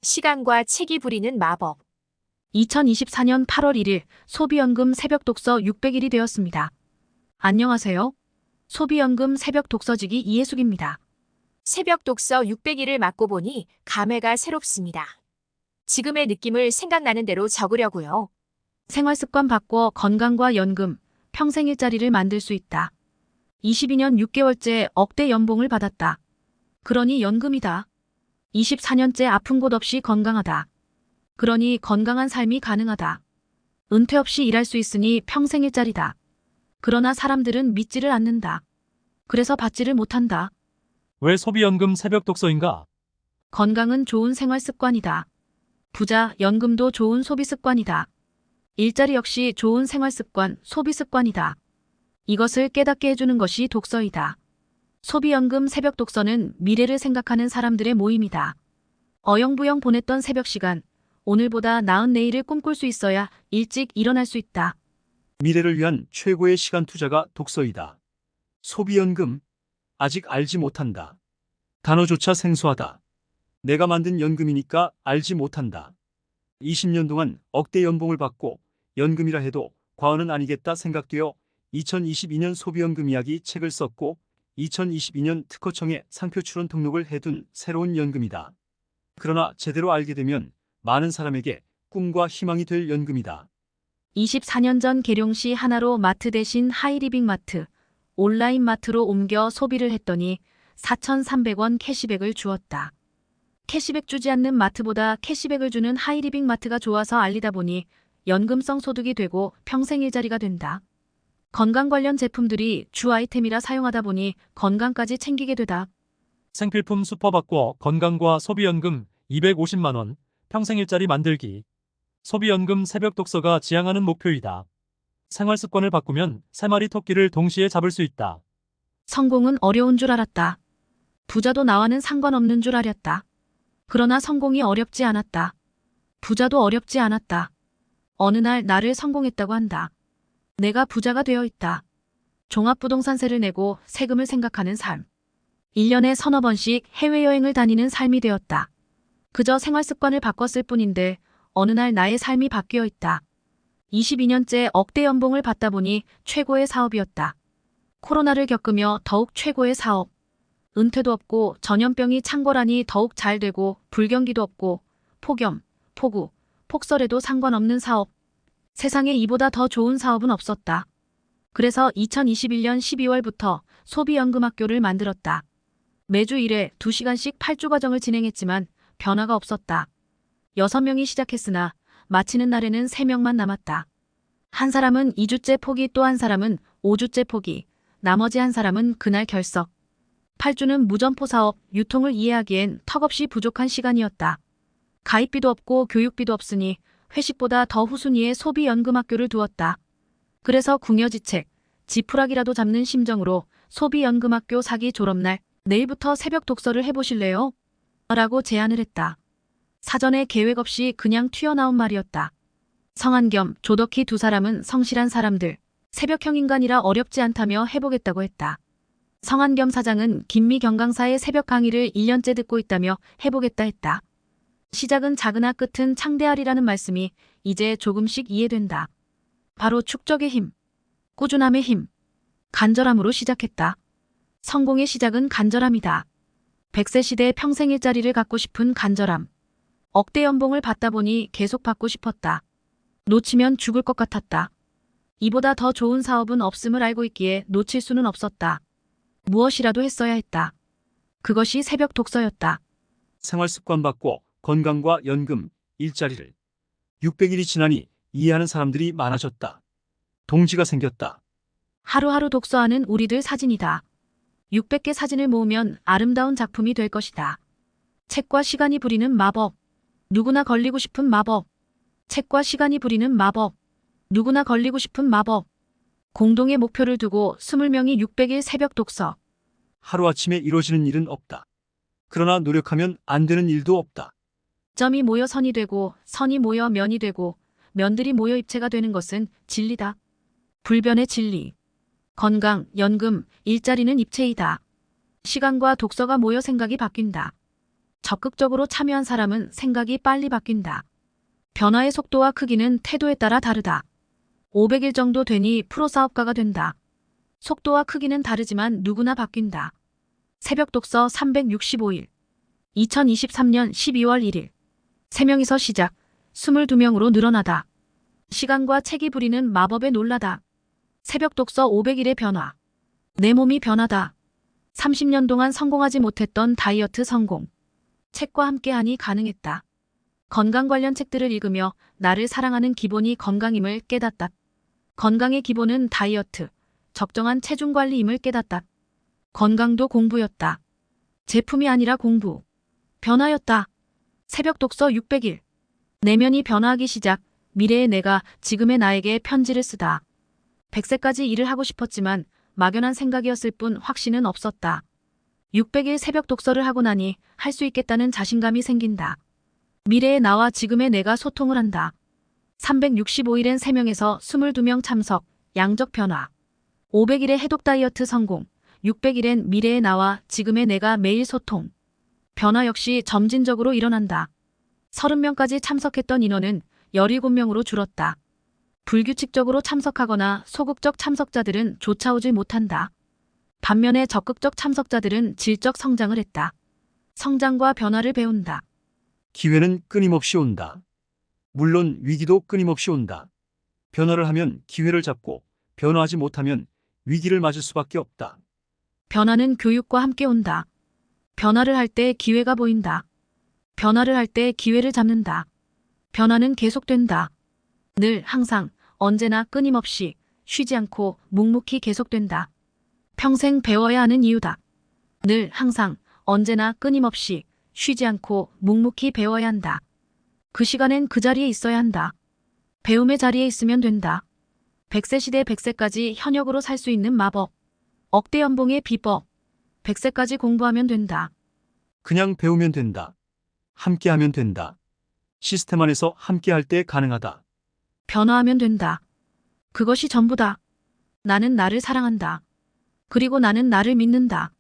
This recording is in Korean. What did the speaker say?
시간과 책이 부리는 마법. 2024년 8월 1일 소비연금 새벽 독서 600일이 되었습니다. 안녕하세요. 소비연금 새벽 독서지기 이해숙입니다. 새벽 독서 600일을 맞고 보니 감회가 새롭습니다. 지금의 느낌을 생각나는 대로 적으려고요. 생활습관 바꿔 건강과 연금, 평생 일자리를 만들 수 있다. 22년 6개월째 억대 연봉을 받았다. 그러니 연금이다. 24년째 아픈 곳 없이 건강하다. 그러니 건강한 삶이 가능하다. 은퇴 없이 일할 수 있으니 평생 일자리다. 그러나 사람들은 믿지를 않는다. 그래서 받지를 못한다. 왜 소비연금 새벽 독서인가? 건강은 좋은 생활 습관이다. 부자, 연금도 좋은 소비 습관이다. 일자리 역시 좋은 생활 습관, 소비 습관이다. 이것을 깨닫게 해주는 것이 독서이다. 소비연금 새벽 독서는 미래를 생각하는 사람들의 모임이다. 어영부영 보냈던 새벽 시간, 오늘보다 나은 내일을 꿈꿀 수 있어야 일찍 일어날 수 있다. 미래를 위한 최고의 시간 투자가 독서이다. 소비연금, 아직 알지 못한다. 단어조차 생소하다. 내가 만든 연금이니까 알지 못한다. 20년 동안 억대 연봉을 받고 연금이라 해도 과언은 아니겠다 생각되어 2022년 소비연금 이야기 책을 썼고 2022년 특허청에 상표 출원 등록을 해둔 새로운 연금이다. 그러나 제대로 알게 되면 많은 사람에게 꿈과 희망이 될 연금이다. 24년 전 계룡시 하나로 마트 대신 하이리빙 마트, 온라인 마트로 옮겨 소비를 했더니 4,300원 캐시백을 주었다. 캐시백 주지 않는 마트보다 캐시백을 주는 하이리빙 마트가 좋아서 알리다 보니 연금성 소득이 되고 평생 일자리가 된다. 건강 관련 제품들이 주 아이템이라 사용하다 보니 건강까지 챙기게 되다. 생필품 수퍼 바꿔 건강과 소비연금 250만 원, 평생 일자리 만들기. 소비연금 새벽 독서가 지향하는 목표이다. 생활 습관을 바꾸면 3마리 토끼를 동시에 잡을 수 있다. 성공은 어려운 줄 알았다. 부자도 나와는 상관없는 줄 알았다. 그러나 성공이 어렵지 않았다. 부자도 어렵지 않았다. 어느 날 나를 성공했다고 한다. 내가 부자가 되어 있다. 종합부동산세를 내고 세금을 생각하는 삶. 1년에 서너 번씩 해외여행을 다니는 삶이 되었다. 그저 생활습관을 바꿨을 뿐인데 어느 날 나의 삶이 바뀌어 있다. 22년째 억대 연봉을 받다 보니 최고의 사업이었다. 코로나를 겪으며 더욱 최고의 사업. 은퇴도 없고 전염병이 창궐하니 더욱 잘 되고 불경기도 없고 폭염, 폭우, 폭설에도 상관없는 사업. 세상에 이보다 더 좋은 사업은 없었다. 그래서 2021년 12월부터 소비연금학교를 만들었다. 매주 1회 2시간씩 8주 과정을 진행했지만 변화가 없었다. 6명이 시작했으나 마치는 날에는 3명만 남았다. 한 사람은 2주째 포기, 또 한 사람은 5주째 포기, 나머지 한 사람은 그날 결석. 8주는 무점포 사업, 유통을 이해하기엔 턱없이 부족한 시간이었다. 가입비도 없고 교육비도 없으니 회식보다 더 후순위에 소비연금학교를 두었다. 그래서 궁여지책, 지푸라기라도 잡는 심정으로 소비연금학교 사기 졸업날, 내일부터 새벽 독서를 해보실래요? 라고 제안을 했다. 사전에 계획 없이 그냥 튀어나온 말이었다. 성한겸, 조덕희 두 사람은 성실한 사람들, 새벽형 인간이라 어렵지 않다며 해보겠다고 했다. 성한겸 사장은 김미 경강사의 새벽 강의를 1년째 듣고 있다며 해보겠다 했다. 시작은 작으나 끝은 창대하리라는 말씀이 이제 조금씩 이해된다. 바로 축적의 힘, 꾸준함의 힘, 간절함으로 시작했다. 성공의 시작은 간절함이다. 100세 시대의 평생 일자리를 갖고 싶은 간절함. 억대 연봉을 받다 보니 계속 받고 싶었다. 놓치면 죽을 것 같았다. 이보다 더 좋은 사업은 없음을 알고 있기에 놓칠 수는 없었다. 무엇이라도 했어야 했다. 그것이 새벽 독서였다. 생활습관 바꿔 건강과 연금, 일자리를. 600일이 지나니 이해하는 사람들이 많아졌다. 동지가 생겼다. 하루하루 독서하는 우리들 사진이다. 600개 사진을 모으면 아름다운 작품이 될 것이다. 책과 시간이 부리는 마법. 누구나 걸리고 싶은 마법. 책과 시간이 부리는 마법. 누구나 걸리고 싶은 마법. 공동의 목표를 두고 20명이 600일 새벽 독서. 하루아침에 이루어지는 일은 없다. 그러나 노력하면 안 되는 일도 없다. 점이 모여 선이 되고 선이 모여 면이 되고 면들이 모여 입체가 되는 것은 진리다. 불변의 진리. 건강, 연금, 일자리는 입체이다. 시간과 독서가 모여 생각이 바뀐다. 적극적으로 참여한 사람은 생각이 빨리 바뀐다. 변화의 속도와 크기는 태도에 따라 다르다. 500일 정도 되니 프로 사업가가 된다. 속도와 크기는 다르지만 누구나 바뀐다. 새벽 독서 365일. 2023년 12월 1일. 3명이서 시작. 22명으로 늘어나다. 시간과 책이 부리는 마법에 놀라다. 새벽 독서 500일의 변화. 내 몸이 변하다. 30년 동안 성공하지 못했던 다이어트 성공. 책과 함께하니 가능했다. 건강 관련 책들을 읽으며 나를 사랑하는 기본이 건강임을 깨닫다. 건강의 기본은 다이어트, 적정한 체중 관리임을 깨닫다. 건강도 공부였다. 제품이 아니라 공부. 변화였다. 새벽 독서 600일. 내면이 변화하기 시작. 미래의 내가 지금의 나에게 편지를 쓰다. 100세까지 일을 하고 싶었지만 막연한 생각이었을 뿐 확신은 없었다. 600일 새벽 독서를 하고 나니 할 수 있겠다는 자신감이 생긴다. 미래의 나와 지금의 내가 소통을 한다. 365일엔 3명에서 22명 참석, 양적 변화. 500일의 해독 다이어트 성공, 600일엔 미래의 나와 지금의 내가 매일 소통. 변화 역시 점진적으로 일어난다. 30명까지 참석했던 인원은 17명으로 줄었다. 불규칙적으로 참석하거나 소극적 참석자들은 쫓아오지 못한다. 반면에 적극적 참석자들은 질적 성장을 했다. 성장과 변화를 배운다. 기회는 끊임없이 온다. 물론 위기도 끊임없이 온다. 변화를 하면 기회를 잡고 변화하지 못하면 위기를 맞을 수밖에 없다. 변화는 교육과 함께 온다. 변화를 할 때 기회가 보인다. 변화를 할 때 기회를 잡는다. 변화는 계속된다. 늘 항상 언제나 끊임없이 쉬지 않고 묵묵히 계속된다. 평생 배워야 하는 이유다. 늘 항상 언제나 끊임없이 쉬지 않고 묵묵히 배워야 한다. 그 시간엔 그 자리에 있어야 한다. 배움의 자리에 있으면 된다. 100세 시대 100세까지 현역으로 살 수 있는 마법. 억대 연봉의 비법. 100세까지 공부하면 된다. 그냥 배우면 된다. 함께하면 된다. 시스템 안에서 함께할 때 가능하다. 변화하면 된다. 그것이 전부다. 나는 나를 사랑한다. 그리고 나는 나를 믿는다.